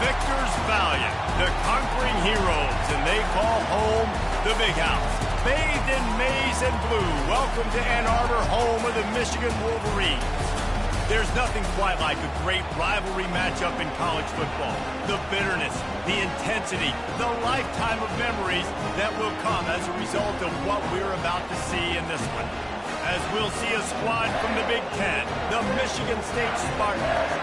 victors valiant, the conquering heroes, and they call home the Big House. Bathed in maize and blue, welcome to Ann Arbor, home of the Michigan Wolverines. There's nothing quite like a great rivalry matchup in college football. The bitterness, the intensity, the lifetime of memories that will come as a result of what we're about to see in this one. As we'll see a squad from the Big Ten, the Michigan State Spartans,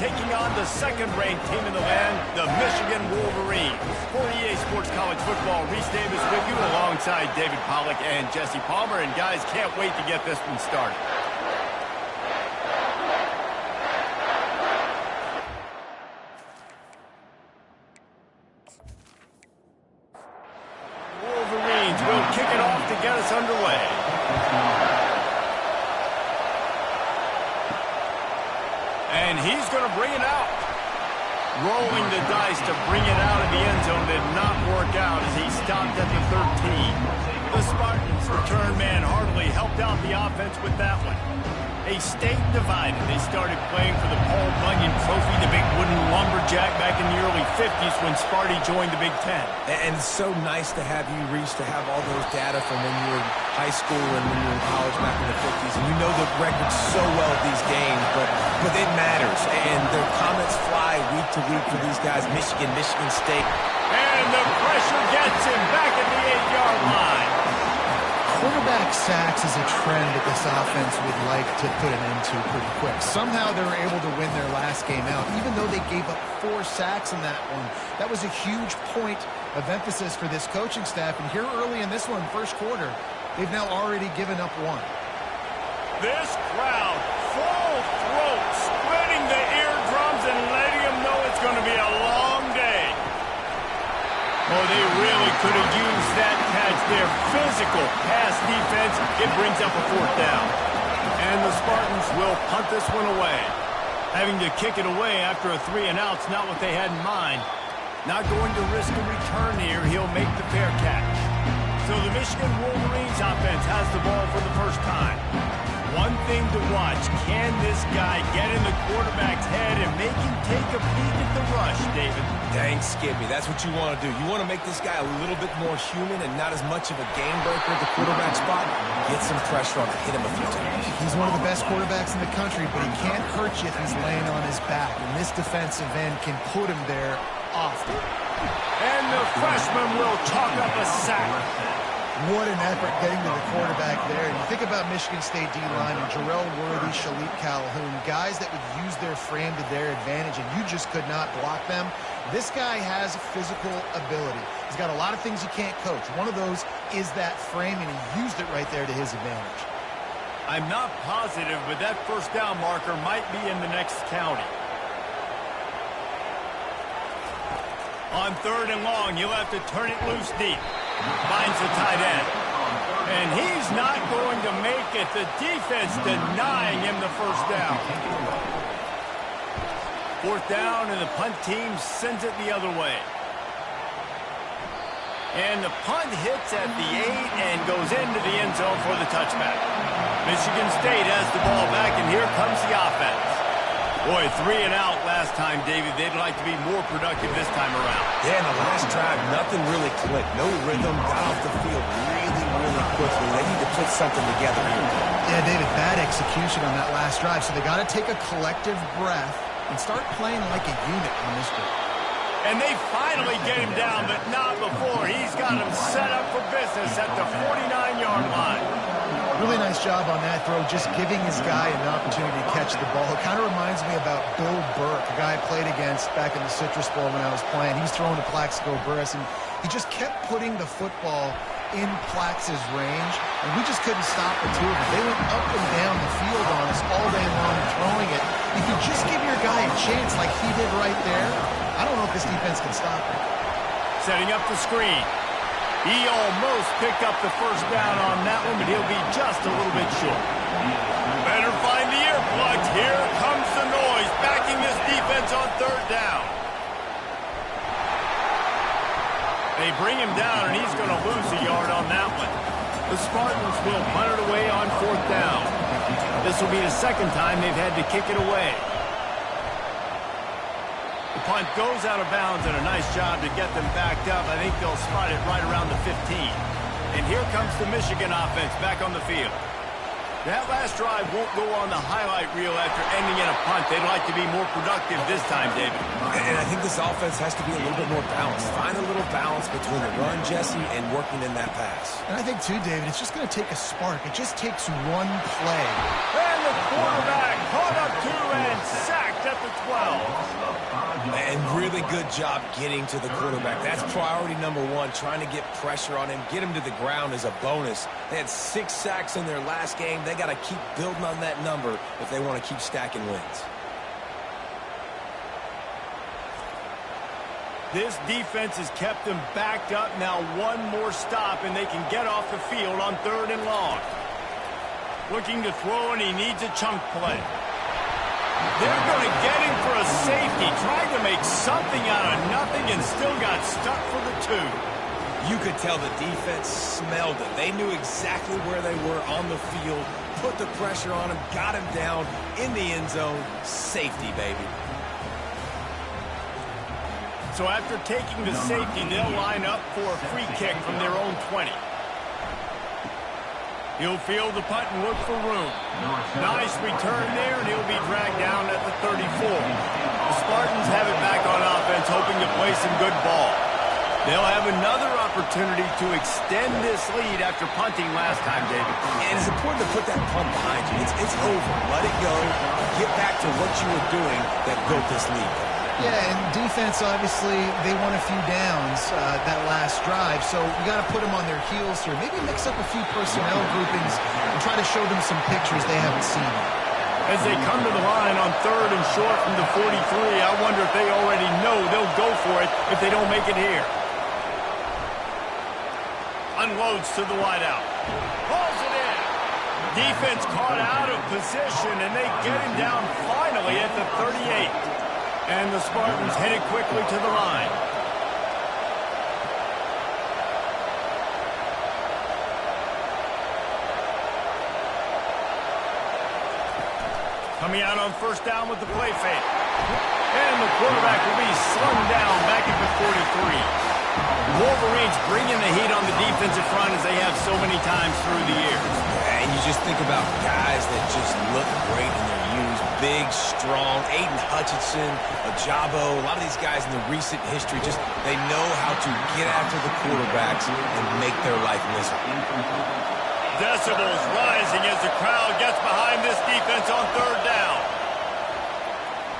taking on the second-ranked team in the land, the Michigan Wolverines. For EA Sports College Football, Reese Davis with you alongside David Pollack and Jesse Palmer. And guys, can't wait to get this one started. Wolverines will kick it off to get us underway. And he's going to bring it out. Rolling the dice to bring it out of the end zone did not work out as he stopped at the 13. The Spartans' return man hardly helped out the offense with that one. A state divided. They started playing for the Paul Bunyan Trophy, the big wooden lumberjack back in the early 50s when Sparty joined the Big Ten. And it's so nice to have you reach to have all those data from when you were in high school and when you were in college back in the 50s. And you know the records so well of these games, but it matters. And their comments fly week to week for these guys. Michigan, Michigan State. And the pressure gets him back at the 8-yard line. Quarterback sacks is a trend that this offense would like to put an end to pretty quick. Somehow they were able to win their last game out, even though they gave up 4 sacks in that one. That was a huge point of emphasis for this coaching staff. And here early in this one, first quarter, they've now already given up 1. This crowd, full throat, splitting the eardrums and letting them know it's going to be a long day. Oh, they really could have used that catch there. Physical pass defense. It brings up a 4th down. And the Spartans will punt this one away. Having to kick it away after a 3-and-out's not what they had in mind. Not going to risk a return here. He'll make the fair catch. So the Michigan Wolverines offense has the ball for the first time. One thing to watch, can this guy get in the quarterback's head and make him take a peek at the rush, David? Dang, Skippy, that's what you want to do. You want to make this guy a little bit more human and not as much of a game breaker at the quarterback spot. Get some pressure on him, hit him a few times. He's one of the best quarterbacks in the country, but he can't hurt you if he's laying on his back. And this defensive end can put him there often. And the freshman will chalk up a sack. What an effort getting to the quarterback there. And you think about Michigan State D-line and Jarrell Worthy, Shalik Calhoun, guys that would use their frame to their advantage, and you just could not block them. This guy has physical ability. He's got a lot of things you can't coach. One of those is that frame, and he used it right there to his advantage. I'm not positive, but that first down marker might be in the next county. On 3rd and long, you'll have to turn it loose deep. Finds the tight end. And he's not going to make it. The defense denying him the first down. 4th down, and the punt team sends it the other way. And the punt hits at the 8 and goes into the end zone for the touchback. Michigan State has the ball back, and here comes the offense. Boy, 3-and-out last time, David. They'd like to be more productive this time around. Yeah, in the last drive, nothing really clicked. No rhythm, got off the field really quickly. They need to put something together here. Yeah, David, bad execution on that last drive. So they got to take a collective breath and start playing like a unit on this drive. And they finally get him down, but not before. He's got him set up for business at the 49-yard line. Really nice job on that throw, just giving his guy an opportunity to catch the ball. It kind of reminds me about Bill Burke, a guy I played against back in the Citrus Bowl when I was playing. He was throwing to Plaxico Burress, and he just kept putting the football in Plax's range, and we just couldn't stop the two of them. They went up and down the field on us all day long throwing it. If you just give your guy a chance like he did right there, I don't know if this defense can stop him. Setting up the screen. He almost picked up the first down on that one, but he'll be just a little bit short. Better find the earplugs. Here comes the noise, backing this defense on 3rd down. They bring him down, and he's going to lose a yard on that one. The Spartans will punt it away on 4th down. This will be the 2nd time they've had to kick it away. The punt goes out of bounds, and a nice job to get them backed up. I think they'll spot it right around the 15. And here comes the Michigan offense back on the field. That last drive won't go on the highlight reel after ending in a punt. They'd like to be more productive this time, David. And I think this offense has to be a little bit more balanced. Find a little balance between the run, Jesse, and working in that pass. And I think, too, David, it's just going to take a spark. It just takes one play. And the quarterback caught up to and sacked at the 12. And really good job getting to the quarterback. That's priority number one, trying to get pressure on him, get him to the ground as a bonus. They had 6 sacks in their last game. They got to keep building on that number if they want to keep stacking wins. This defense has kept them backed up. Now one more stop, and they can get off the field on 3rd and long. Looking to throw, and he needs a chunk play. They're going to get him for a safety. Tried to make something out of nothing and still got stuck for the 2. You could tell the defense smelled it. They knew exactly where they were on the field, put the pressure on him, got him down in the end zone. Safety, baby. So after taking the safety, they'll line up for a free kick from their own 20. He'll field the punt and look for room. Nice return there, and he'll be dragged down at the 34. The Spartans have it back on offense, hoping to play some good ball. They'll have another opportunity to extend this lead after punting last time, David. And it's important to put that punt behind you. It's over. Let it go. Get back to what you were doing that built this lead. Yeah, and defense, obviously, they won a few downs that last drive, so you got to put them on their heels here. Maybe mix up a few personnel groupings and try to show them some pictures they haven't seen. As they come to the line on 3rd and short from the 43, I wonder if they already know they'll go for it if they don't make it here. Unloads to the wideout. Pulls it in. Defense caught out of position, and they get him down finally at the 38. And the Spartans headed quickly to the line. Coming out on 1st down with the play fake. And the quarterback will be slung down back at the 43. Wolverines bringing the heat on the defensive front as they have so many times through the years. And you just think about guys that just look great in their use. Big, strong, Aiden Hutchinson, Ajabo, a lot of these guys in the recent history, just they know how to get after the quarterbacks and make their life miserable. Decibels rising as the crowd gets behind this defense on 3rd down.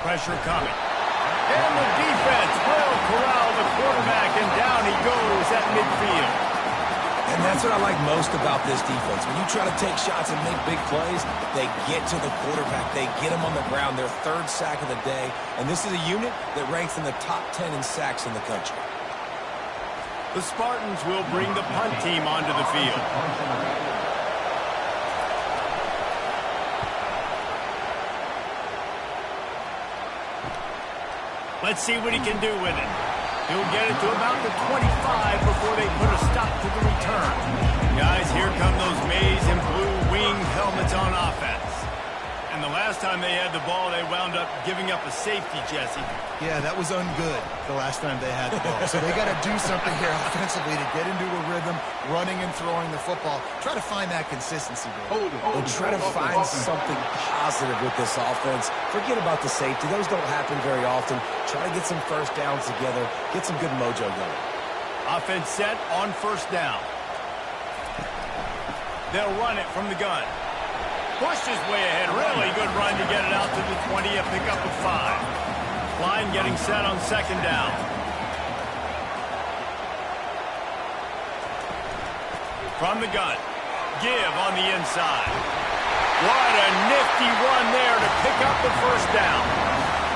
Pressure coming. And the defense will corral the quarterback, and down he goes at midfield. And that's what I like most about this defense. When you try to take shots and make big plays, they get to the quarterback. They get him on the ground, their 3rd sack of the day. And this is a unit that ranks in the top 10 in sacks in the country. The Spartans will bring the punt team onto the field. Let's see what he can do with it. He'll get it to about the 25 before they put a stop to the return. Guys, here come those maize and blue winged helmets on offense. And the last time they had the ball, they wound up giving up a safety, Jesse. Yeah, that was ungood the last time they had the ball. So they got to do something here offensively to get into a rhythm, running and throwing the football. Try to find that consistency. Well, try to find something positive with this offense. Forget about the safety. Those don't happen very often. Try to get some 1st downs together. Get some good mojo going. Offense set on 1st down. They'll run it from the gun. Pushed his way ahead. Really good run to get it out to the 20, a pickup of 5. Line getting set on 2nd down. From the gun. Give on the inside. What a nifty run there to pick up the 1st down.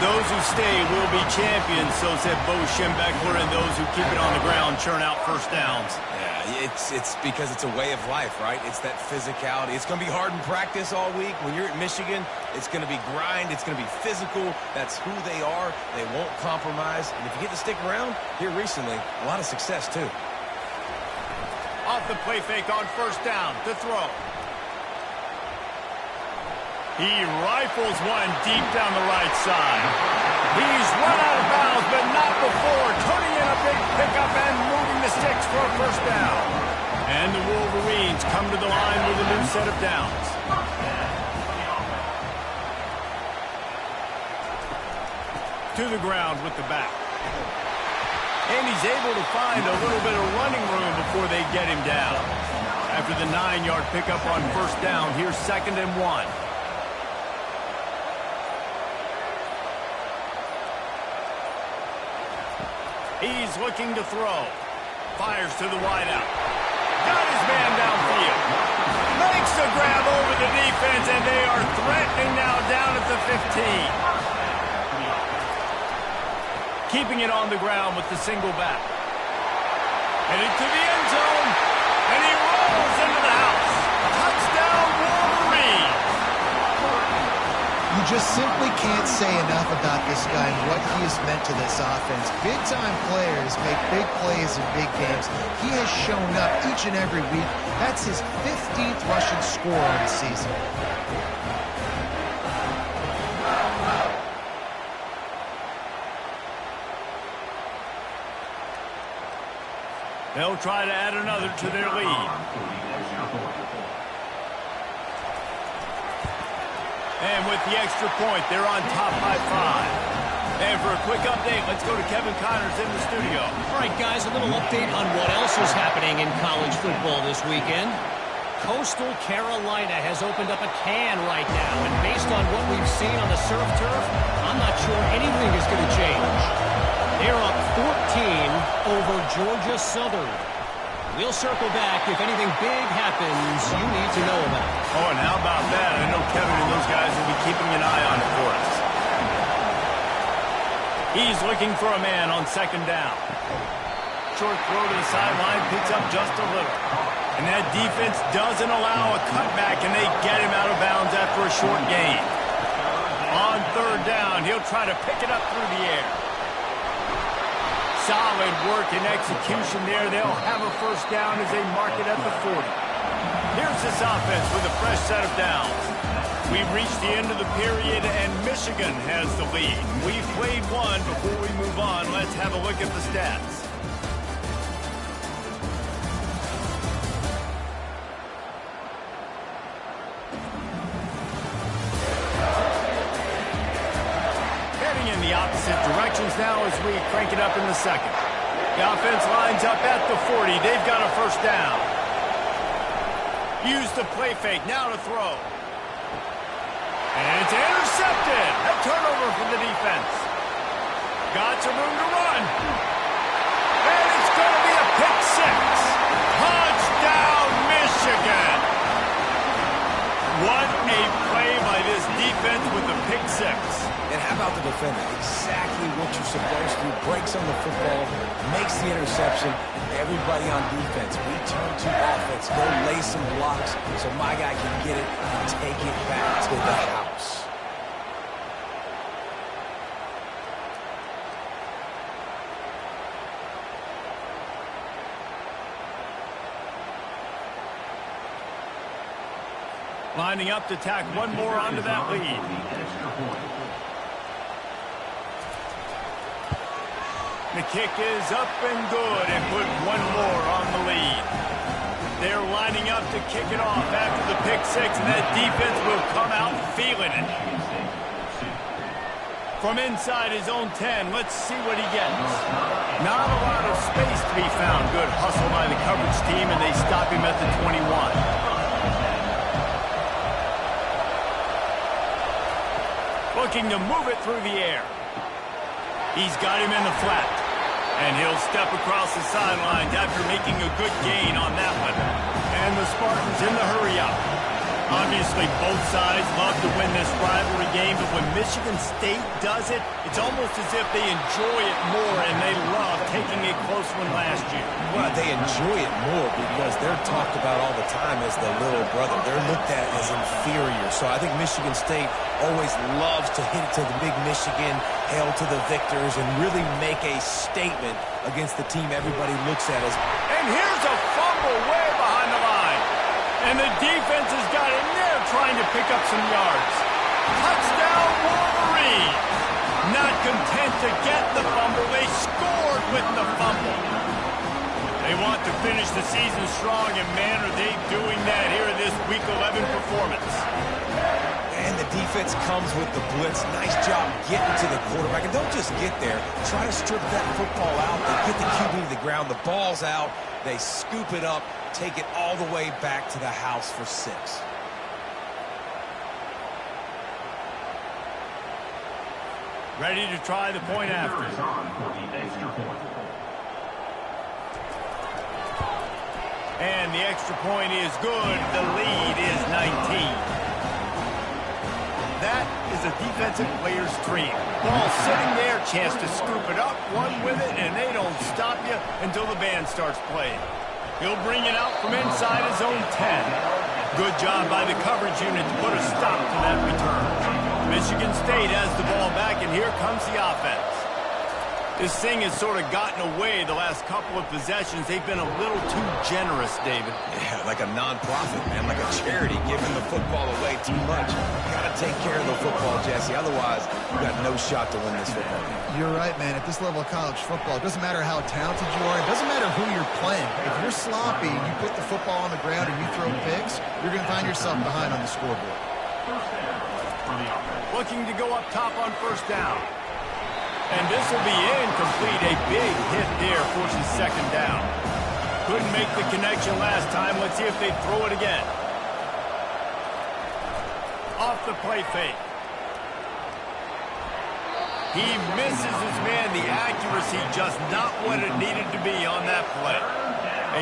Those who stay will be champions, so said Bo Schembechler, and those who keep it on the ground churn out 1st downs. Yeah, it's because it's a way of life, right? It's that physicality. It's going to be hard in practice all week. When you're at Michigan, it's going to be grind. It's going to be physical. That's who they are. They won't compromise. And if you get to stick around here recently, a lot of success, too. Off the play fake on 1st down to throw. He rifles one deep down the right side. He's run out of bounds, but not before turning in a big pickup and moving the sticks for a first down. And the Wolverines come to the line with a new set of downs. To the ground with the back. And he's able to find a little bit of running room before they get him down. After the 9-yard pickup on first down, here's 2nd and 1. He's looking to throw. Fires to the wideout. Got his man downfield. Makes the grab over the defense, and they are threatening now down at the 15. Keeping it on the ground with the single back. Headed to the end zone, and he rolls into the house. Touchdown, Wolverines! You just simply can't say enough about this guy and what he has meant to this offense. Big-time players make big plays in big games. He has shown up each and every week. That's his 15th rushing score on the season. They'll try to add another to their lead. And with the extra point, they're on top by 5. And for a quick update, let's go to Kevin Connors in the studio. All right, guys, a little update on what else is happening in college football this weekend. Coastal Carolina has opened up a can right now, and based on what we've seen on the surf turf, I'm not sure anything is going to change. They're up 14 over Georgia Southern. We'll circle back if anything big happens you need to know about. Oh, and how about that? I know Kevin and those guys will be keeping an eye on it for us. He's looking for a man on 2nd down. Short throw to the sideline, picks up just a little. And that defense doesn't allow a cutback, and they get him out of bounds after a short gain. On 3rd down, he'll try to pick it up through the air. Solid work and execution there. They'll have a first down as they mark it at the 40. Here's this offense with a fresh set of downs. We've reached the end of the period, and Michigan has the lead. We've played one. Before we move on, let's have a look at the stats. In the opposite directions now as we crank it up in the 2nd. The offense lines up at the 40. They've got a first down. Use the play fake. Now to throw. And it's intercepted. A turnover for the defense. Got some room to run. And it's going to be a pick 6. Touchdown, Michigan. What a play by this defense with the pick 6. And how about the defender? Exactly what you're supposed to do. Breaks on the football, makes the interception. Everybody on defense, return to offense. Go lay some blocks so my guy can get it and take it back to the house. Lining up to tack one more onto that lead. The kick is up and good and put one more on the lead. They're lining up to kick it off after the pick 6, and that defense will come out feeling it. From inside his own 10, let's see what he gets. Not a lot of space to be found. Good hustle by the coverage team, and they stop him at the 21. Looking to move it through the air. He's got him in the flat. And he'll step across the sidelines after making a good gain on that one. And the Spartans in the hurry-up. Obviously, both sides love to win this rivalry game, but when Michigan State does it, it's almost as if they enjoy it more, and they love taking a close one last year. Well, they enjoy it more because they're talked about all the time as the little brother. They're looked at as inferior. So I think Michigan State always loves to hit it to the big Michigan, hail to the victors, and really make a statement against the team everybody looks at as. And here's a fumble way behind the line. And the defense has got in there trying to pick up some yards. Touchdown, Wolverines. Not content to get the fumble, they scored with the fumble. They want to finish the season strong, and man, are they doing that here in this Week 11 performance. And the defense comes with the blitz. Nice job getting to the quarterback. And don't just get there. Try to strip that football out. They get the QB to the ground. The ball's out. They scoop it up, take it all the way back to the house for 6. Ready to try the point after. And the extra point is good. The lead is 19. That is a defensive player's dream. Ball sitting there, chance to scoop it up, run with it, and they don't stop you until the band starts playing. He'll bring it out from inside his own 10. Good job by the coverage unit to put a stop to that return. Michigan State has the ball back, and here comes the offense. This thing has sort of gotten away the last couple of possessions. They've been a little too generous, David. Yeah, like a non-profit, man, like a charity, giving the football away too much. You got to take care of the football, Jesse. Otherwise, you got no shot to win this football game. You're right, man. At this level of college football, it doesn't matter how talented you are. It doesn't matter who you're playing. If you're sloppy, you put the football on the ground and you throw picks, you're going to find yourself behind on the scoreboard. Looking to go up top on first down. And this will be incomplete. A big hit there forces second down. Couldn't make the connection last time. Let's see if they throw it again. Off the play fake. He misses his man. The accuracy just not what it needed to be on that play.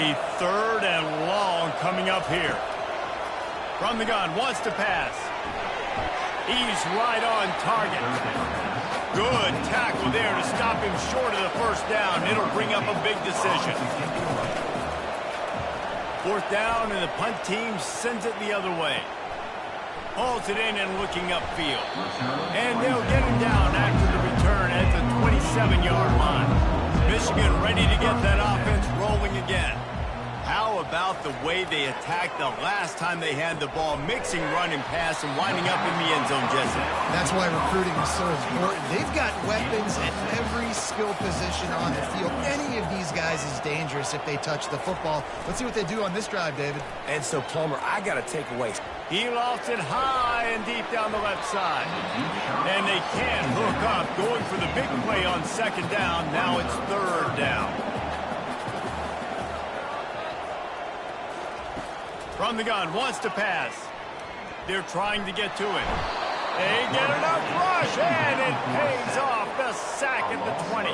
A 3rd and long coming up here. From the gun, wants to pass. He's right on target. Good tackle there to stop him short of the first down. It'll bring up a big decision. 4th down, and the punt team sends it the other way. Hauls it in and looking upfield. And they'll get him down after the return at the 27-yard line. Michigan ready to get that offense rolling again. How about the way they attacked the last time they had the ball, mixing run and pass and winding up in the end zone, Jesse? That's why recruiting is so important. They've got weapons at every skill position on the field. Any of these guys is dangerous if they touch the football. Let's see what they do on this drive, David. And so, Palmer, I got to take away. He lofts it high and deep down the left side. And they can't hook up, going for the big play on second down. Now it's 3rd down. From the gun, wants to pass. They're trying to get to it. They get enough rush, and it pays off. The sack at the 20.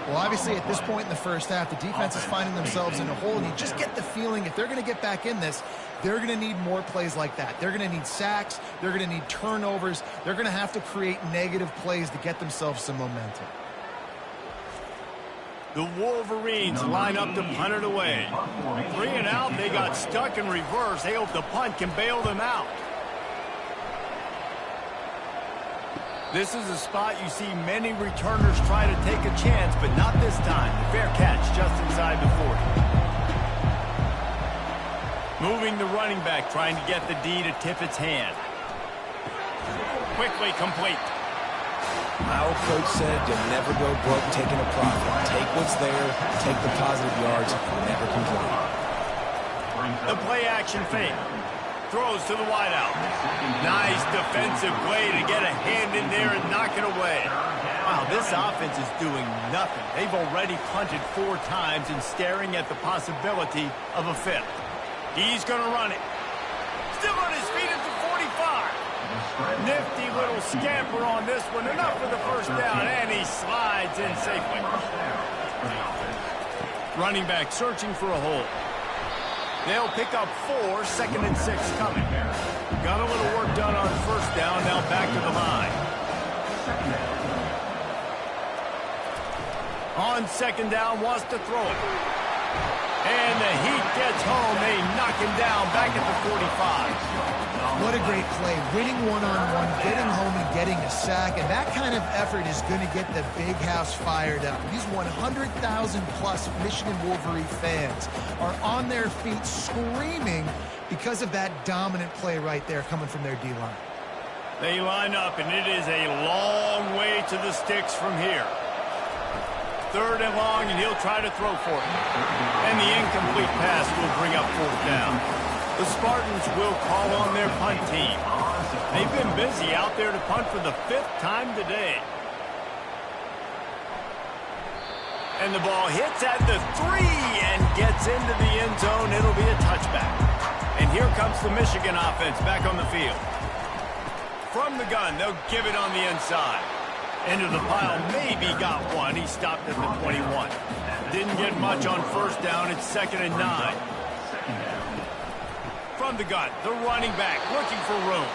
Well, obviously, at this point in the first half, the defense is finding themselves in a hole, and you just get the feeling if they're going to get back in this, they're going to need more plays like that. They're going to need sacks. They're going to need turnovers. They're going to have to create negative plays to get themselves some momentum. The Wolverines line up to punt it away. 3 and out, they got stuck in reverse. They hope the punt can bail them out. This is a spot you see many returners try to take a chance, but not this time. The fair catch just inside the 40. Moving the running back, trying to get the D to tip its hand. Quickly complete. My old coach said you'll never go broke taking a profit. Take what's there, take the positive yards, never complain. The play action fake. Throws to the wideout. Nice defensive play to get a hand in there and knock it away. Wow, this offense is doing nothing. They've already punted 4 times and staring at the possibility of a 5th. He's going to run it. Still on his feet at the 45. Nifty little scamper on this one. Enough for the first down, and he slides in safely. Running back searching for a hole. They'll pick up 4, 2nd and 6 coming. Got a little work done on first down, now back to the line. On second down, wants to throw it. And the heat gets home. They knock him down back at the 45. What a great play. Winning one-on-one, getting home and getting a sack. And that kind of effort is going to get the big house fired up. These 100,000-plus Michigan Wolverine fans are on their feet screaming because of that dominant play right there coming from their D-line. They line up, and it is a long way to the sticks from here. 3rd and long, and he'll try to throw for it. And the incomplete pass will bring up 4th down. The Spartans will call on their punt team. They've been busy out there to punt for the 5th time today. And the ball hits at the 3 and gets into the end zone. It'll be a touchback. And here comes the Michigan offense back on the field. From the gun, they'll give it on the inside. Into the pile, maybe got one. He stopped at the 21. Didn't get much on 1st down. It's 2nd and 9. From the gun, the running back looking for room.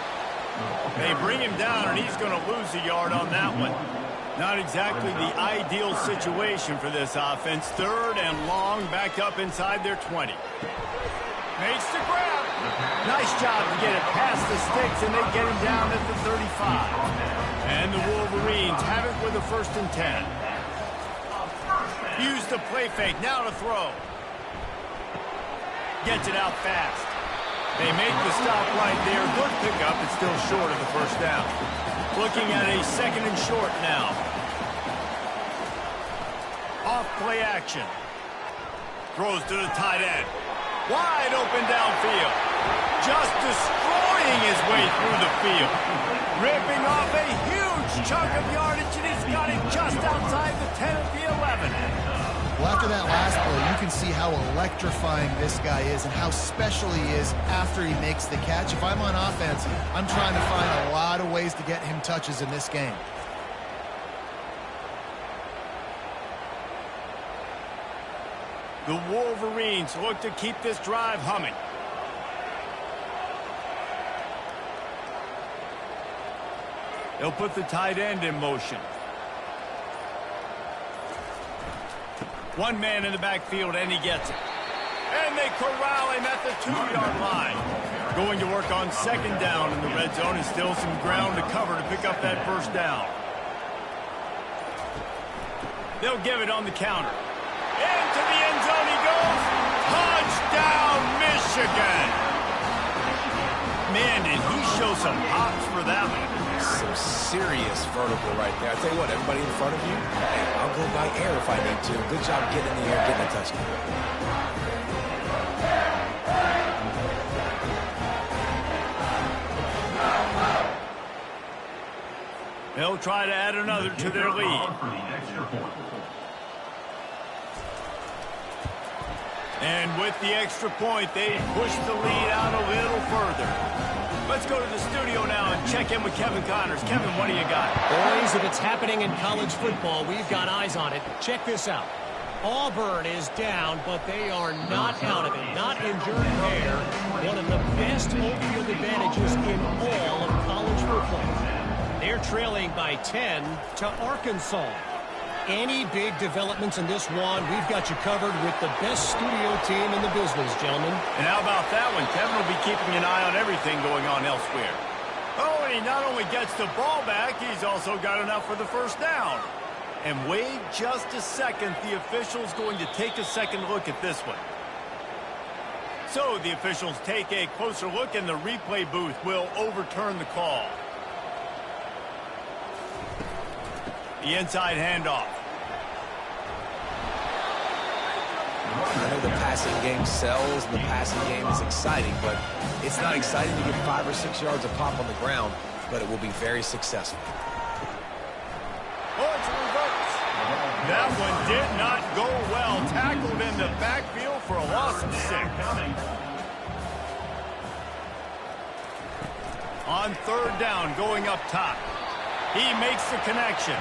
They bring him down, and he's going to lose a yard on that one. Not exactly the ideal situation for this offense. 3rd and long, back up inside their 20. Makes the grab. Nice job to get it past the sticks, and they get him down at the 35. And the Wolverines have it with a 1st and 10. Use the play fake, now to throw. Gets it out fast. They make the stop right there. Good pickup, it's still short of the 1st down. Looking at a 2nd and short now. Off play action. Throws to the tight end. Wide open downfield. Just destroying his way through the field. Ripping off a huge chunk of yardage, and he's got it just outside the 10 at the 11. Well, after that last play, you can see how electrifying this guy is and how special he is after he makes the catch. If I'm on offense, I'm trying to find a lot of ways to get him touches in this game. The Wolverines look to keep this drive humming. They'll put the tight end in motion. One man in the backfield, and he gets it. And they corral him at the 2-yard line. Going to work on 2nd down in the red zone, and still some ground to cover to pick up that 1st down. They'll give it on the counter. Into the end zone he goes. Touchdown, Michigan. Man, did he show some hops for that one. Some serious vertical right there. I tell you what, everybody in front of you, hey, I'll go by air if I need to. Good job getting in the air, getting a touchdown. They'll try to add another to their lead. And with the extra point, they push the lead out a little further. Let's go to the studio now and check in with Kevin Connors. Kevin, what do you got? Boys, if it's happening in college football, we've got eyes on it. Check this out. Auburn is down, but they are not out of it. Not injured there. One of the best home field advantages in all of college football. They're trailing by 10 to Arkansas. Any big developments in this one, we've got you covered with the best studio team in the business, gentlemen. And how about that one? Kevin will be keeping an eye on everything going on elsewhere. Oh, and he not only gets the ball back, he's also got enough for the 1st down. And wait just a second, the official's going to take a second look at this one. So the officials take a closer look, and the replay booth will overturn the call. The inside handoff. I know the passing game sells and the passing game is exciting, but it's not exciting to get 5 or 6 yards a pop on the ground, but it will be very successful. Oh, it's a reverse. That one did not go well. Tackled in the backfield for a loss of 6. On 3rd down, going up top. He makes the connection.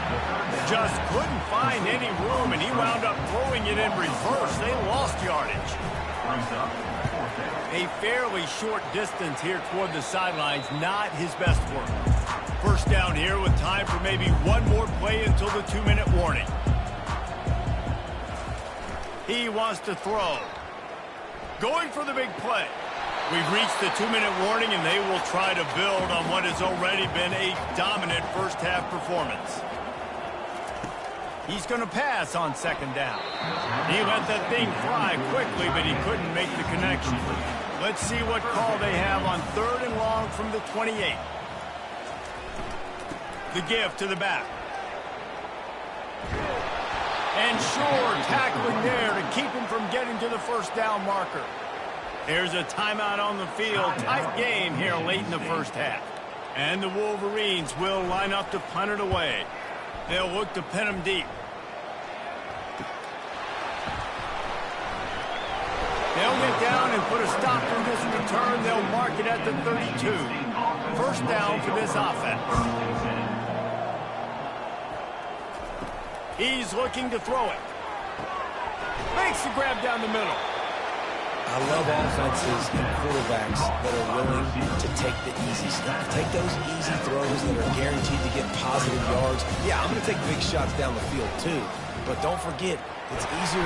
Just couldn't find any room, and he wound up throwing it in reverse. They lost yardage. A fairly short distance here toward the sidelines, not his best work. 1st down here with time for maybe one more play until the 2-minute warning. He wants to throw. Going for the big play. We've reached the 2-minute warning, and they will try to build on what has already been a dominant first-half performance. He's going to pass on 2nd down. He let that thing fly quickly, but he couldn't make the connection. Let's see what call they have on 3rd and long from the 28. The give to the back. And sure, tackling there to keep him from getting to the first down marker. There's a timeout on the field. Tight game here late in the first half. And the Wolverines will line up to punt it away. They'll look to pin them deep. They'll get down and put a stop to this return. They'll mark it at the 32. First down for this offense. He's looking to throw it. Makes the grab down the middle. I love offenses and quarterbacks that are willing to take the easy stuff. Take those easy throws that are guaranteed to get positive yards. Yeah, I'm going to take big shots down the field too. But don't forget, it's easier.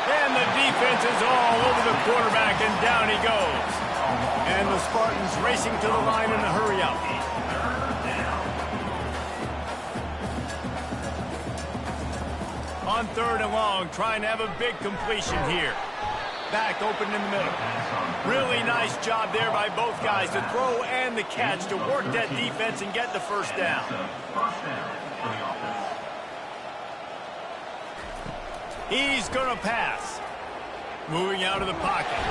And the defense is all over the quarterback, and down he goes. And the Spartans racing to the line in a hurry-up. On 3rd and long, trying to have a big completion here. Back open in the middle. Really nice job there by both guys to throw and the catch to work that defense and get the first down. He's going to pass. Moving out of the pocket.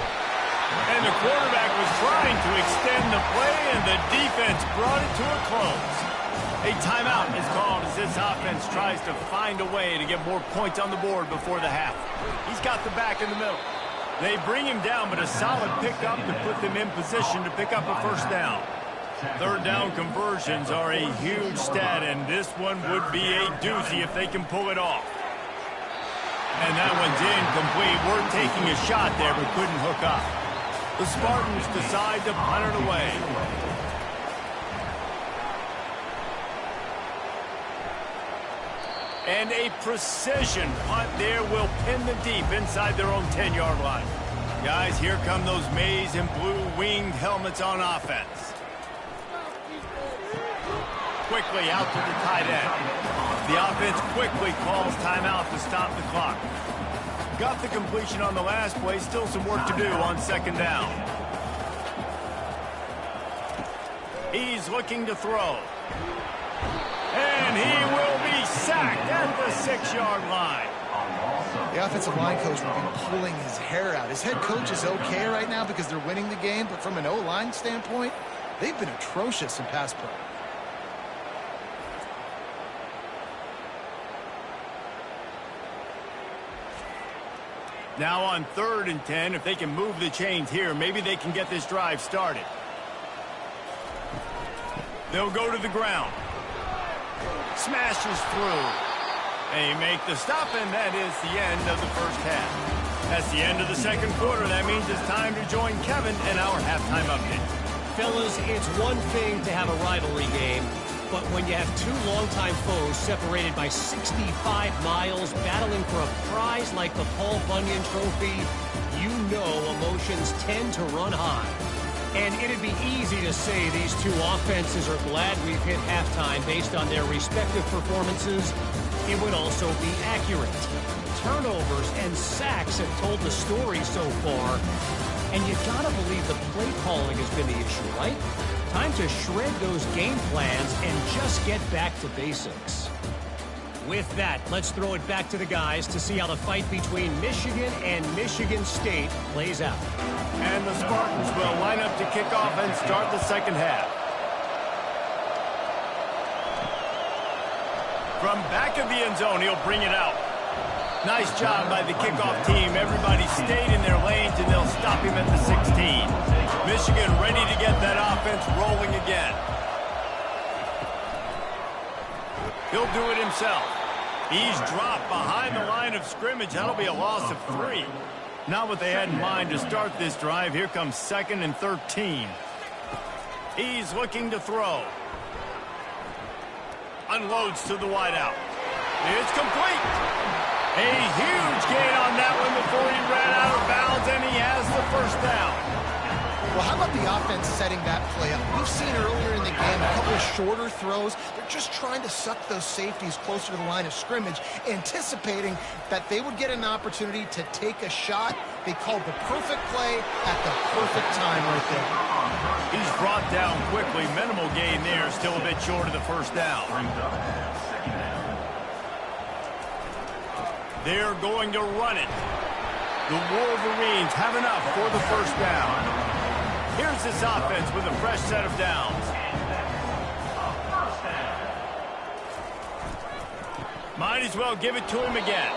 And the quarterback was trying to extend the play, and the defense brought it to a close. A timeout is called as this offense tries to find a way to get more points on the board before the half. He's got the back in the middle. They bring him down, but a solid pickup to put them in position to pick up a first down. 3rd down conversions are a huge stat, and this one would be a doozy if they can pull it off. And that one's incomplete. We're taking a shot there, but couldn't hook up. The Spartans decide to punt it away. And a precision punt there will pin the deep inside their own 10-yard line. Guys, here come those maize and blue winged helmets on offense. Quickly out to the tight end. The offense quickly calls timeout to stop the clock. Got the completion on the last play. Still some work to do on 2nd down. He's looking to throw. And he will be sacked at the 6-yard line. The offensive line coach will be pulling his hair out. His head coach is okay right now because they're winning the game, but from an O-line standpoint, they've been atrocious in pass pro. Now on 3rd and 10, if they can move the chains here, maybe they can get this drive started. They'll go to the ground. Smashes through. They make the stop, and that is the end of the first half. That's the end of the 2nd quarter. That means it's time to join Kevin in our halftime update. Fellas, it's one thing to have a rivalry game, but when you have two longtime foes separated by 65 miles battling for a prize like the Paul Bunyan Trophy, you know emotions tend to run high. And it'd be easy to say these two offenses are glad we've hit halftime based on their respective performances. It would also be accurate. Turnovers and sacks have told the story so far. And you gotta believe the play calling has been the issue, right? Time to shred those game plans and just get back to basics. With that, let's throw it back to the guys to see how the fight between Michigan and Michigan State plays out. And the Spartans will line up to kick off and start the 2nd half. From back of the end zone, he'll bring it out. Nice job by the kickoff team. Everybody stayed in their lanes, and they'll stop him at the 16. Michigan ready to get that offense rolling again. He'll do it himself. He's dropped behind the line of scrimmage. That'll be a loss of 3. Not what they had in mind to start this drive. Here comes 2nd and 13. He's looking to throw. Unloads to the wideout. It's complete. A huge gain on that one before he ran out of bounds, and he has the first down. Well, how about the offense setting that play up? We've seen earlier in the game a couple of shorter throws. They're just trying to suck those safeties closer to the line of scrimmage, anticipating that they would get an opportunity to take a shot. They called the perfect play at the perfect time right there. He's brought down quickly. Minimal gain there, still a bit short of the first down. They're going to run it. The Wolverines have enough for the first down. Here's this offense with a fresh set of downs. Might as well give it to him again.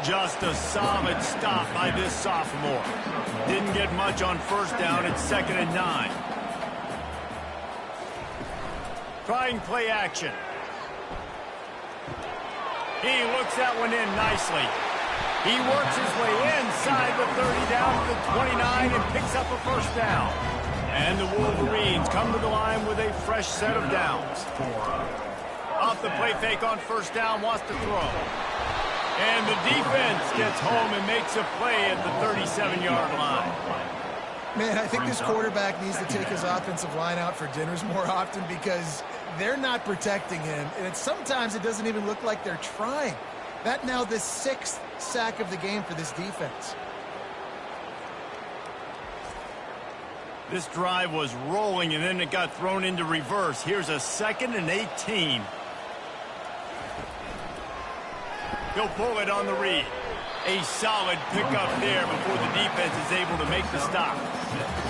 Just a solid stop by this sophomore. Didn't get much on first down. It's 2nd and 9. Trying play action. He looks that one in nicely. He works his way inside the 30 down to the 29 and picks up a first down. And the Wolverines come to the line with a fresh set of downs. Off the play fake on first down, wants to throw. And the defense gets home and makes a play at the 37-yard line. Man, I think this quarterback needs to take his offensive line out for dinners more often because they're not protecting him. And sometimes it doesn't even look like they're trying. That now the 6th sack of the game for this defense. This drive was rolling, and then it got thrown into reverse. Here's a 2nd and 18. He'll pull it on the read. A solid pickup there before the defense is able to make the stop.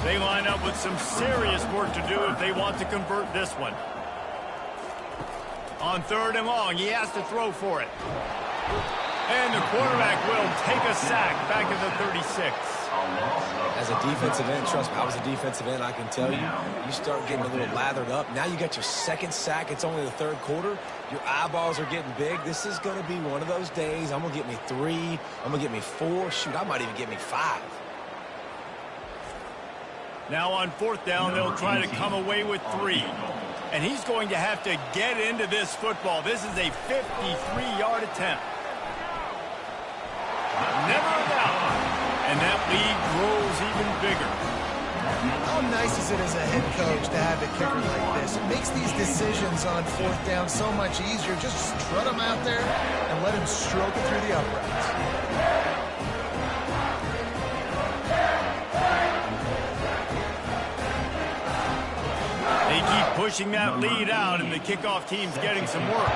They line up with some serious work to do if they want to convert this one. On 3rd and long, he has to throw for it. And the quarterback will take a sack back at the 36. As a defensive end, trust me, I was a defensive end, I can tell you, you start getting a little lathered up. Now you got your 2nd sack. It's only the 3rd quarter. Your eyeballs are getting big. This is going to be one of those days. I'm going to get me 3. I'm going to get me 4. Shoot, I might even get me 5. Now on 4th down, they'll try to come away with 3. And he's going to have to get into this football. This is a 53-yard attempt. Never a doubt. And that lead grows even bigger. How nice is it as a head coach to have a kicker like this? It makes these decisions on 4th down so much easier. Just strut him out there and let him stroke it through the uprights. They keep pushing that lead out, and the kickoff team's getting some work.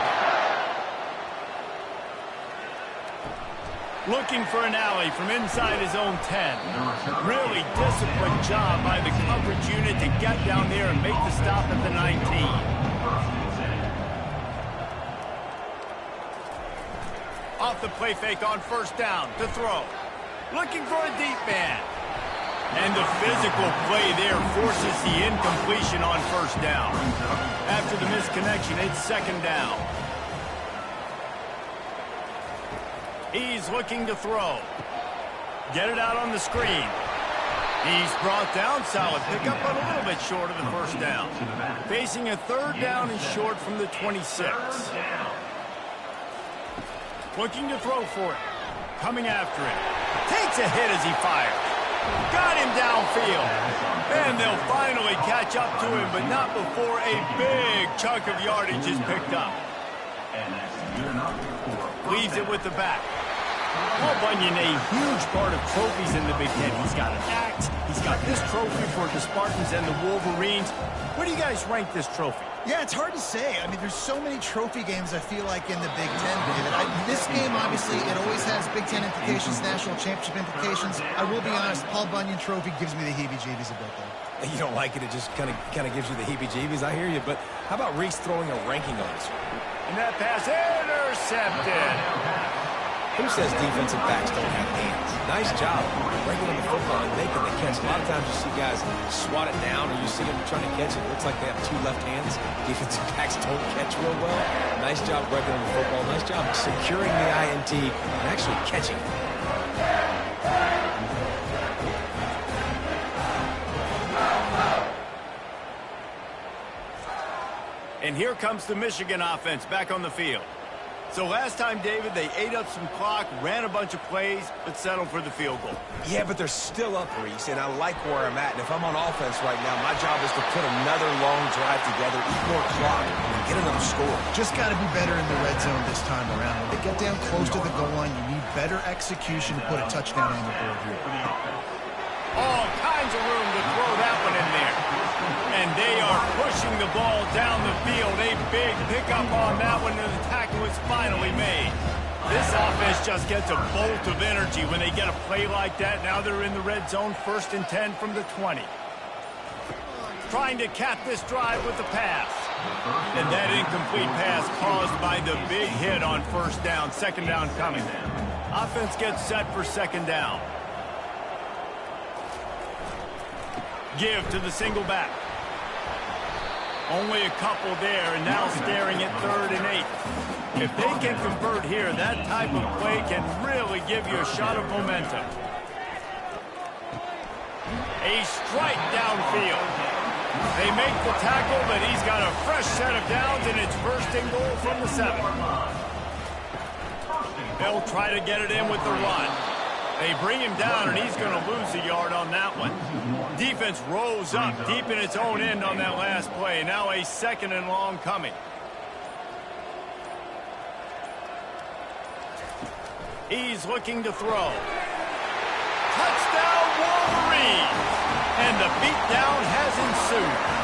Looking for an alley from inside his own 10. Really disciplined job by the coverage unit to get down there and make the stop at the 19. Off the play fake on 1st down to throw. Looking for a deep man. And the physical play there forces the incompletion on 1st down. After the misconnection, it's 2nd down. He's looking to throw. Get it out on the screen. He's brought down. Solid pickup, but a little bit short of the 1st down. Facing a 3rd down and short from the 26. Looking to throw for it. Coming after it. Takes a hit as he fires. Got him downfield. And they'll finally catch up to him, but not before a big chunk of yardage is picked up. Leaves it with the back. Paul Bunyan, a huge part of trophies in the Big Ten. He's got an axe. He's got this trophy for the Spartans and the Wolverines. Where do you guys rank this trophy? Yeah, it's hard to say. I mean, there's so many trophy games, I feel like, in the Big Ten, David. This game, obviously, it always has Big Ten implications, national championship implications. I will be honest, Paul Bunyan trophy gives me the heebie-jeebies a bit, though. You don't like it, it just kind of gives you the heebie-jeebies. I hear you, but how about Reese throwing a ranking on this? And that pass intercepted. Who says defensive backs don't have hands? Nice job breaking on the football and making the catch. A lot of times you see guys swat it down or you see them trying to catch it. It looks like they have 2 left hands. Defensive backs don't catch real well. Nice job breaking on the football. Nice job securing the INT and actually catching it. And here comes the Michigan offense back on the field. So last time, David, they ate up some clock, ran a bunch of plays, but settled for the field goal. Yeah, but they're still up, Reese, and I like where I'm at. And if I'm on offense right now, my job is to put another long drive together, eat more clock, and get another score. Just got to be better in the red zone this time around. When they get down close to the goal line, you need better execution to put a touchdown on the board here. All kinds of room to throw that one in there. And they are pushing the ball down the field. A big pickup on that one, and the tackle is finally made. This offense just gets a bolt of energy when they get a play like that. Now they're in the red zone, 1st and 10 from the 20. Trying to cap this drive with the pass. And that incomplete pass caused by the big hit on 1st down, 2nd down coming. Offense gets set for 2nd down. Give to the single back. Only a couple there, and now staring at 3rd and 8. If they can convert here, that type of play can really give you a shot of momentum. A strike downfield. They make the tackle, but he's got a fresh set of downs, and it's 1st and goal from the 7. They'll try to get it in with the run. They bring him down, and he's going to lose a yard on that one. Defense rose up deep in its own end on that last play. Now a 2nd and long coming. He's looking to throw. Touchdown, Wolverines! And the beatdown has ensued.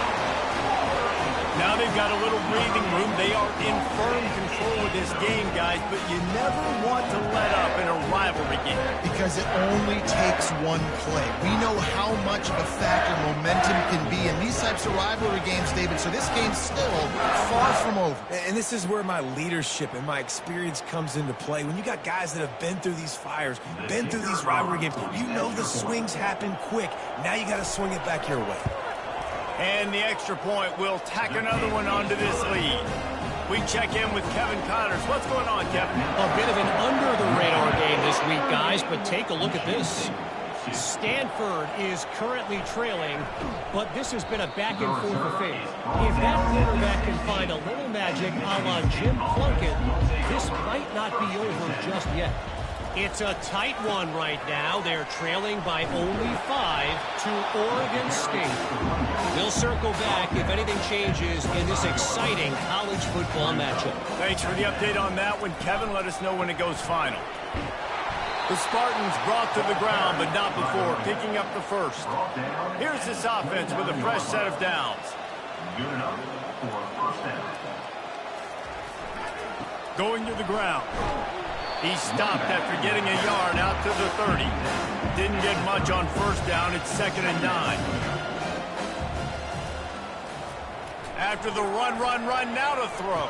Now they've got a little breathing room. They are in firm control of this game, guys, but you never want to let up in a rivalry game. Because it only takes one play. We know how much of a factor momentum can be in these types of rivalry games, David, so this game's still far from over. And this is where my leadership and my experience comes into play. When you got guys that have been through these fires, been through these rivalry games, you know the swings happen quick. Now you got to swing it back your way. And the extra point will tack another one onto this lead. We check in with Kevin Connors. What's going on, Kevin? A bit of an under-the-radar game this week, guys, but take a look at this. Stanford is currently trailing, but this has been a back-and-forth affair. If that quarterback can find a little magic a la Jim Plunkett, this might not be over just yet. It's a tight one right now. They're trailing by only 5 to Oregon State. They'll circle back if anything changes in this exciting college football matchup. Thanks for the update on that one, Kevin. Let us know when it goes final. The Spartans brought to the ground, but not before picking up the 1st. Here's this offense with a fresh set of downs. Going to the ground. He stopped after getting a yard out to the 30. Didn't get much on 1st down. It's 2nd and 9. After the run, now to throw.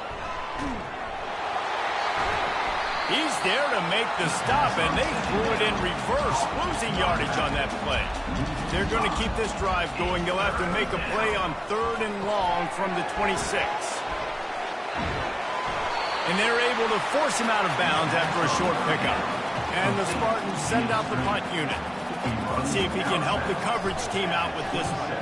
He's there to make the stop, and they threw it in reverse, losing yardage on that play. They're going to keep this drive going. They'll have to make a play on 3rd and long from the 26. And they're able to force him out of bounds after a short pickup. And the Spartans send out the punt unit. Let's see if he can help the coverage team out with this one.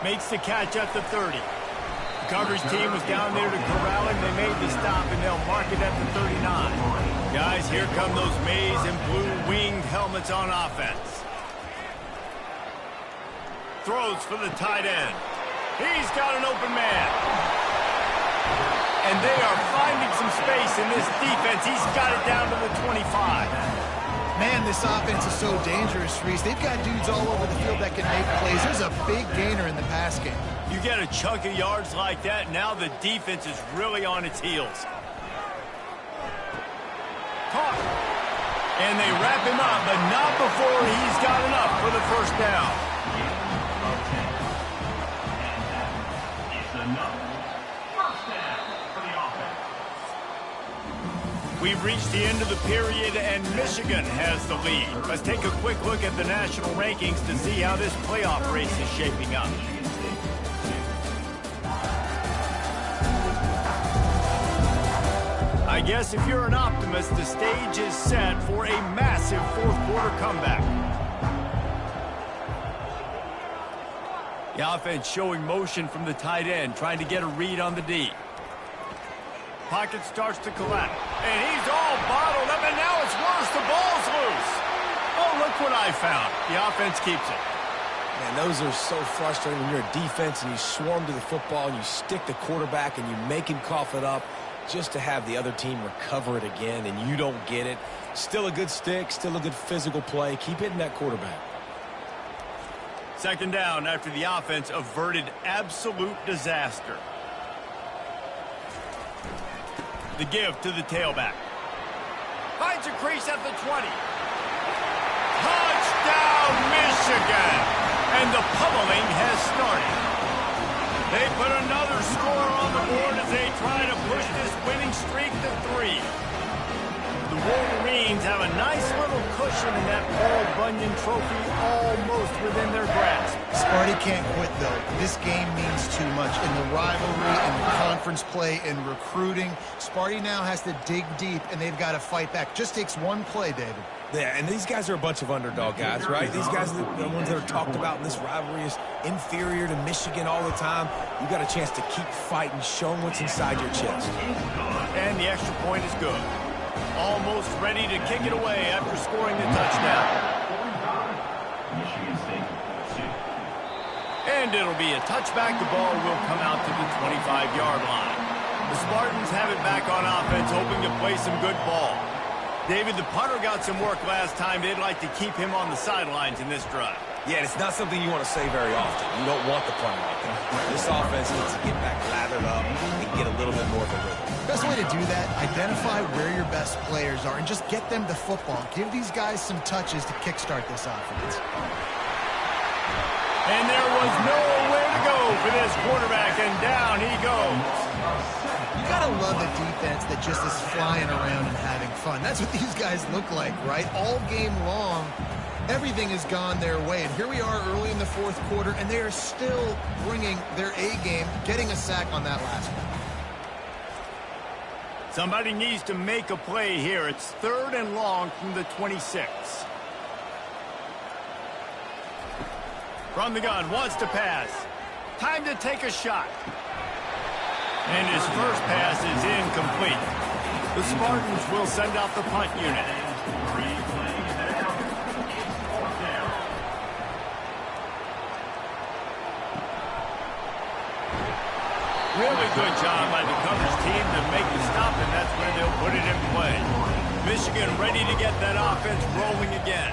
Makes the catch at the 30. The coverage team was down there to corral him. They made the stop, and they'll mark it at the 39. Guys, here come those maize and blue winged helmets on offense. Throws for the tight end. He's got an open man. And they are finding some space in this defense. He's got it down to the 25. Man, this offense is so dangerous, Reese. They've got dudes all over the field that can make plays. There's a big gainer in the pass game. You get a chunk of yards like that, now the defense is really on its heels. Caught. And they wrap him up, but not before he's got enough for the 1st down. We've reached the end of the period, and Michigan has the lead. Let's take a quick look at the national rankings to see how this playoff race is shaping up. I guess if you're an optimist, the stage is set for a massive 4th quarter comeback. The offense showing motion from the tight end, trying to get a read on the D. Pocket starts to collapse, and he's all bottled up, and now it's worse. The ball's loose. Oh, look what I found. The offense keeps it. Man, those are so frustrating when you're a defense and you swarm to the football and you stick the quarterback and you make him cough it up just to have the other team recover it again and you don't get it. Still a good stick, still a good physical play. Keep hitting that quarterback. Second down after the offense averted absolute disaster. The give to the tailback. Finds a crease at the 20. Touchdown, Michigan! And the pummeling has started. They put another score on the board as they try to push this winning streak to 3. The Wolverines have a nice little cushion in that Paul Bunyan trophy almost within their grasp. Sparty can't quit, though. This game means too much. In the rivalry, in the conference play, in recruiting, Sparty now has to dig deep, and they've got to fight back. Just takes one play, David. Yeah, and these guys are a bunch of underdog guys, right? These guys are the ones that are talked about in this rivalry as inferior to Michigan all the time. You got a chance to keep fighting, show them what's inside your chest. And the extra point is good. Almost ready to kick it away after scoring the touchdown. And it'll be a touchback. The ball will come out to the 25-yard line. The Spartans have it back on offense, hoping to play some good ball. David, the punter got some work last time. They'd like to keep him on the sidelines in this drive. Yeah, it's not something you want to say very often. You don't want the punter out there. This offense needs to get back lathered up and get a little bit more of a rhythm. Best way to do that, identify where your best players are and just get them the football. Give these guys some touches to kickstart this offense. And there was nowhere to go for this quarterback, and down he goes. You gotta love a defense that just is flying around and having fun. That's what these guys look like, right? All game long, everything has gone their way. And here we are early in the fourth quarter, and they are still bringing their A game, getting a sack on that last one. Somebody needs to make a play here. It's 3rd and long from the 26. From the gun, wants to pass. Time to take a shot. And his first pass is incomplete. The Spartans will send out the punt unit. Really good job by the coverage team to make the stop, and that's where they'll put it in play. Michigan ready to get that offense rolling again.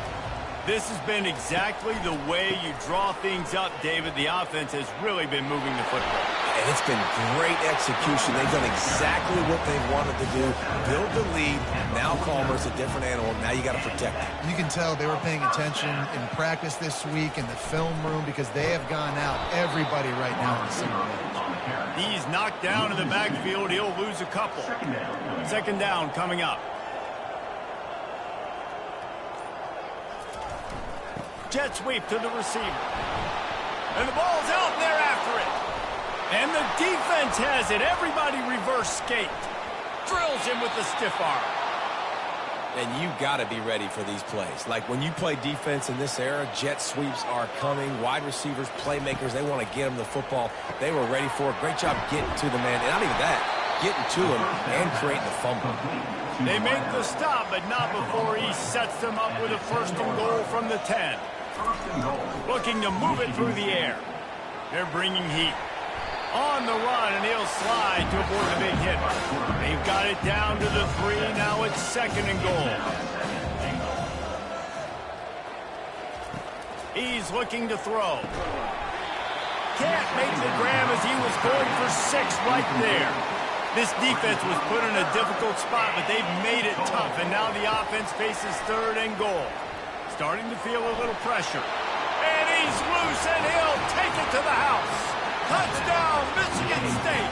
This has been exactly the way you draw things up, David. The offense has really been moving the football. And it's been great execution. They've done exactly what they wanted to do. Build the lead. Now Calmer's a different animal. Now you got to protect it. You can tell they were paying attention in practice this week in the film room because they have gone out everybody right now in the single match. He's knocked down in the backfield. He'll lose a couple. Second down coming up. Jet sweep to the receiver. And the ball's out, and they're after it. And the defense has it. Everybody reverse skate. Drills him with the stiff arm. And you got to be ready for these plays. Like when you play defense in this era, jet sweeps are coming. Wide receivers, playmakers, they want to get them the football. They were ready for it. Great job getting to the man. And not even that, getting to him and creating the fumble. They make the stop, but not before he sets them up with a 1st and goal from the 10. Looking to move it through the air. They're bringing heat. On the run, and he'll slide to avoid the big hit. They've got it down to the 3. Now it's 2nd and goal. He's looking to throw. Can't make the grab as he was going for 6 right there. This defense was put in a difficult spot, but they've made it tough, and now the offense faces 3rd and goal. Starting to feel a little pressure. And he's loose, and he'll take it to the house. Touchdown, Michigan State.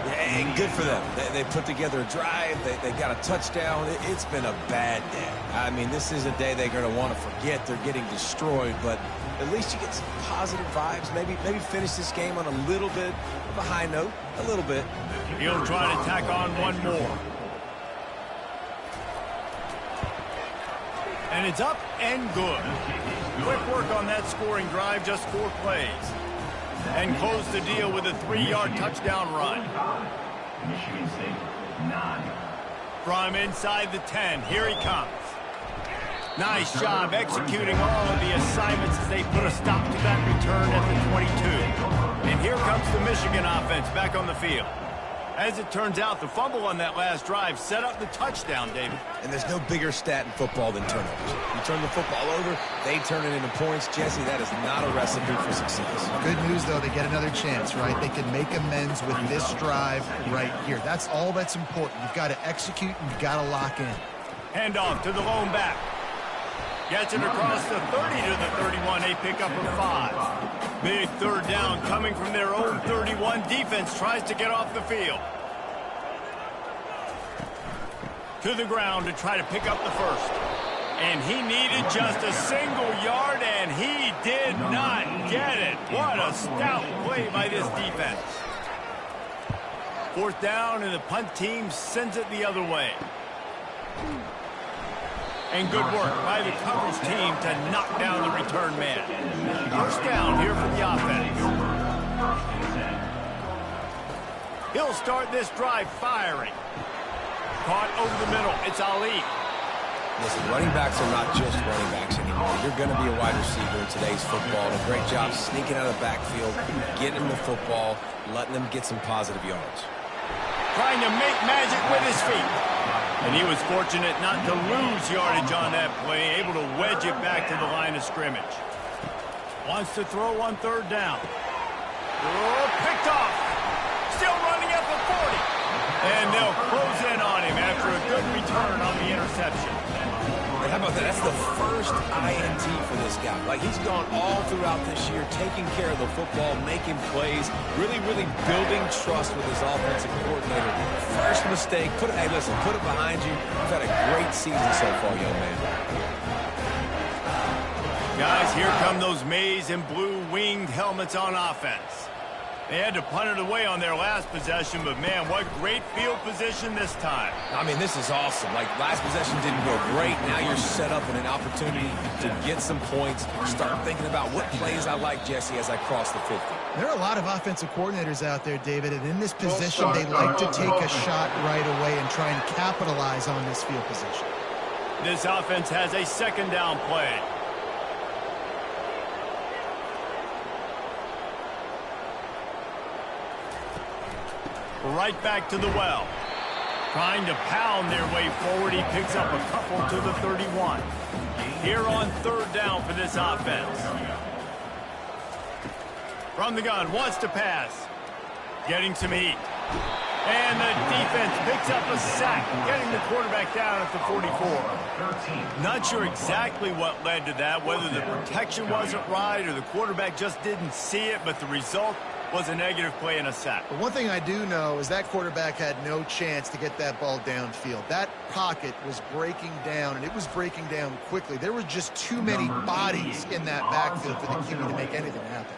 Yeah, and good for them. They put together a drive. They got a touchdown. It's been a bad day. I mean, this is a day they're going to want to forget. They're getting destroyed, but at least you get some positive vibes. Maybe finish this game on a little bit of a high note. A little bit. He'll try to tack on one more. And it's up and good. Quick work on that scoring drive, just 4 plays. And close the deal with a 3-yard touchdown run. Michigan State, 9. From inside the 10, here he comes. Nice job executing all of the assignments as they put a stop to that return at the 22. And here comes the Michigan offense back on the field. As it turns out, the fumble on that last drive set up the touchdown, David. And there's no bigger stat in football than turnovers. You turn the football over, they turn it into points. Jesse, that is not a recipe for success. Good news, though, they get another chance, right? They can make amends with this drive right here. That's all that's important. You've got to execute and you've got to lock in. Handoff to the lone back. Gets it across the 30 to the 31. A pickup of 5. Big third down coming from their own 31. Defense tries to get off the field. To the ground to try to pick up the first. And he needed just a single yard, and he did not get it. What a stout play by this defense. 4th down, and the punt team sends it the other way. And good work by the coverage team to knock down the return man. 1st down here for the offense. He'll start this drive firing. Caught over the middle. It's Ali. Listen, running backs are not just running backs anymore. You're going to be a wide receiver in today's football. And a great job sneaking out of the backfield, getting him the football, letting them get some positive yards. Trying to make magic with his feet. And he was fortunate not to lose yardage on that play, able to wedge it back to the line of scrimmage. Wants to throw on 3rd down. Oh, picked off. Still running at the 40. And they'll close in on him after a good return on the interception. And how about that? That's the first INT for this guy. Like, he's gone all throughout this year, taking care of the football, making plays, really building trust with his offensive coordinator. First mistake, hey, listen, put it behind you. You've had a great season so far, young man. Guys, here come those maize and blue winged helmets on offense. They had to punt it away on their last possession, but man, what great field position this time. I mean, this is awesome. Like, last possession didn't go great. Now you're set up in an opportunity to get some points. Start thinking about what plays I like, Jesse, as I cross the 50. There are a lot of offensive coordinators out there, David, and in this position, they like to take a shot right away and try and capitalize on this field position. This offense has a 2nd down play. Right back to the well. Trying to pound their way forward. He picks up a couple to the 31. Here on 3rd down for this offense. From the gun, wants to pass. Getting some heat. And the defense picks up a sack, getting the quarterback down at the 44. Not sure exactly what led to that, whether the protection wasn't right or the quarterback just didn't see it, but the result was a negative play and a sack. But one thing I do know is that quarterback had no chance to get that ball downfield. That pocket was breaking down, and it was breaking down quickly. There were just too many bodies in that backfield for the QB to make anything happen.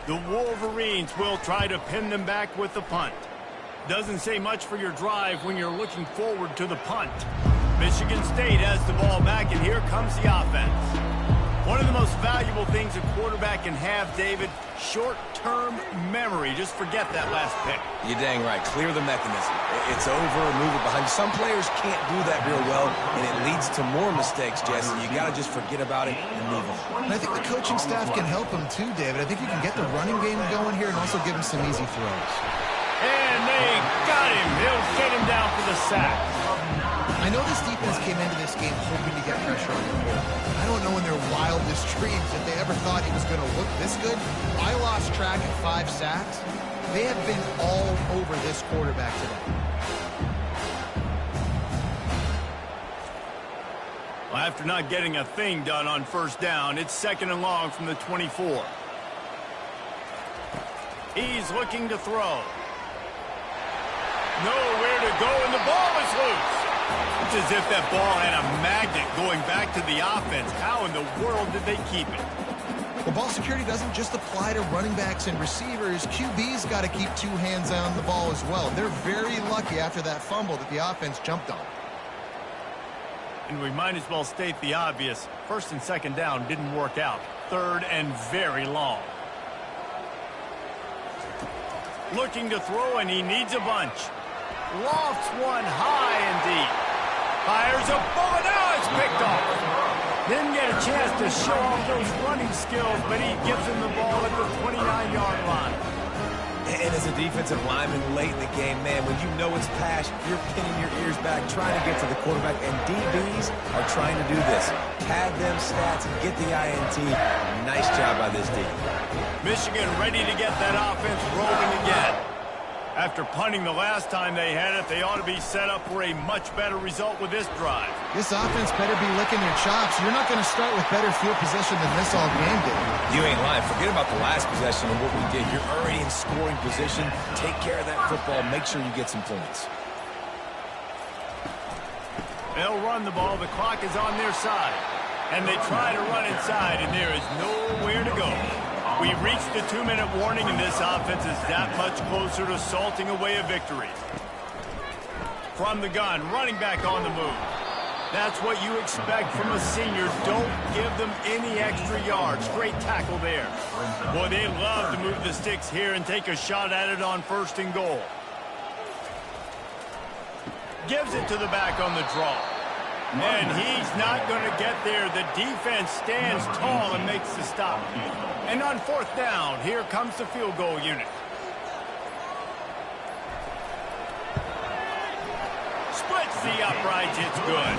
The Wolverines will try to pin them back with the punt. Doesn't say much for your drive when you're looking forward to the punt. Michigan State has the ball back, and here comes the offense. One of the most valuable things a quarterback can have, David, short-term memory. Just forget that last pick. You're dang right. Clear the mechanism. It's over, move it behind you. Some players can't do that real well, and it leads to more mistakes, Jesse. You got to just forget about it and move on. And I think the coaching staff can help him too, David. I think you can get the running game going here and also give him some easy throws. And they got him. They'll get him down for the sack. I know this defense came into this game hoping to get pressure on the quarterback. I don't know in their wildest dreams if they ever thought he was going to look this good. I lost track at 5 sacks. They have been all over this quarterback today. Well, after not getting a thing done on 1st down, it's 2nd and long from the 24. He's looking to throw. Nowhere to go, and the ball is loose. It's as if that ball had a magnet going back to the offense. How in the world did they keep it? Well, ball security doesn't just apply to running backs and receivers. QB's got to keep 2 hands on the ball as well. They're very lucky after that fumble that the offense jumped on. And we might as well state the obvious. First and second down didn't work out. Third and very long. Looking to throw, and he needs a bunch. Lofts one high and deep. Fires a bullet. Now it's picked off. Didn't get a chance to show off those running skills, but he gives him the ball at the 29-yard line. And as a defensive lineman late in the game, man, when you know it's pass, you're pinning your ears back, trying to get to the quarterback, and DBs are trying to do this. Pad them stats and get the INT. Nice job by this D. Michigan ready to get that offense rolling again. After punting the last time they had it, they ought to be set up for a much better result with this drive. This offense better be licking their chops. You're not going to start with better field position than this all game did. You ain't lying. Forget about the last possession and what we did. You're already in scoring position. Take care of that football. Make sure you get some points. They'll run the ball. The clock is on their side. And they try to run inside, and there is nowhere to go. We've reached the 2-minute warning, and this offense is that much closer to salting away a victory. From the gun, running back on the move. That's what you expect from a senior. Don't give them any extra yards. Great tackle there. Boy, they love to move the sticks here and take a shot at it on 1st and goal. Gives it to the back on the draw. And he's not going to get there. The defense stands tall and makes the stop. And on 4th down, here comes the field goal unit. Splits the uprights, it's good.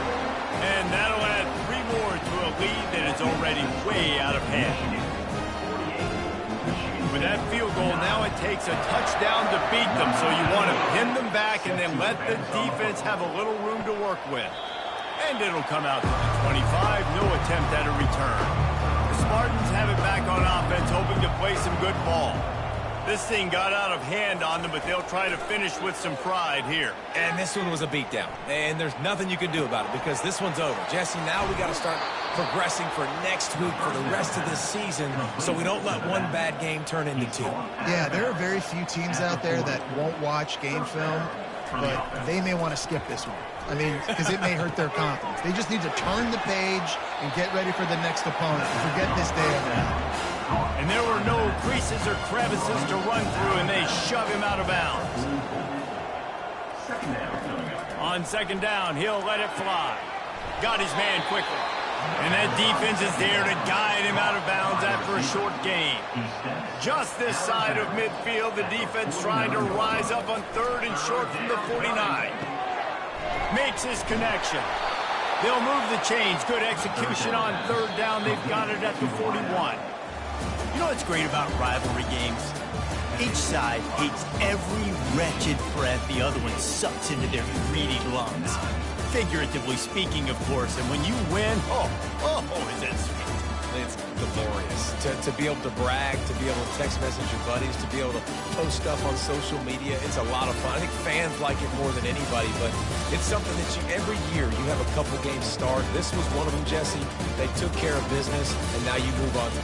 And that'll add 3 more to a lead that is already way out of hand. With that field goal, now it takes a touchdown to beat them, so you want to pin them back and then let the defense have a little room to work with. And it'll come out to the 25, no attempt at a return. The Spartans have it back on offense, hoping to play some good ball. This thing got out of hand on them, but they'll try to finish with some pride here. And this one was a beatdown. And there's nothing you can do about it because this one's over. Jesse, now we got to start progressing for next week for the rest of this season so we don't let one bad game turn into 2. Yeah, there are very few teams out there that won't watch game film, but they may want to skip this one. I mean, because it may hurt their confidence. They just need to turn the page and get ready for the next opponent. Forget this day of it. And there were no creases or crevices to run through, and they shove him out of bounds. On 2nd down, he'll let it fly. Got his man quickly. And that defense is there to guide him out of bounds after a short gain. Just this side of midfield, the defense trying to rise up on 3rd and short from the 49. Makes his connection. They'll move the chains. Good execution on 3rd down. They've got it at the 41. You know what's great about rivalry games? Each side hates every wretched breath the other one sucks into their greedy lungs. Figuratively speaking, of course. And when you win, is it sweet. It's glorious. To be able to brag, to be able to text message your buddies, to be able to post stuff on social media, it's a lot of fun. I think fans like it more than anybody, but it's something that every year you have a couple games start. This was one of them, Jesse. They took care of business, and now you move on to the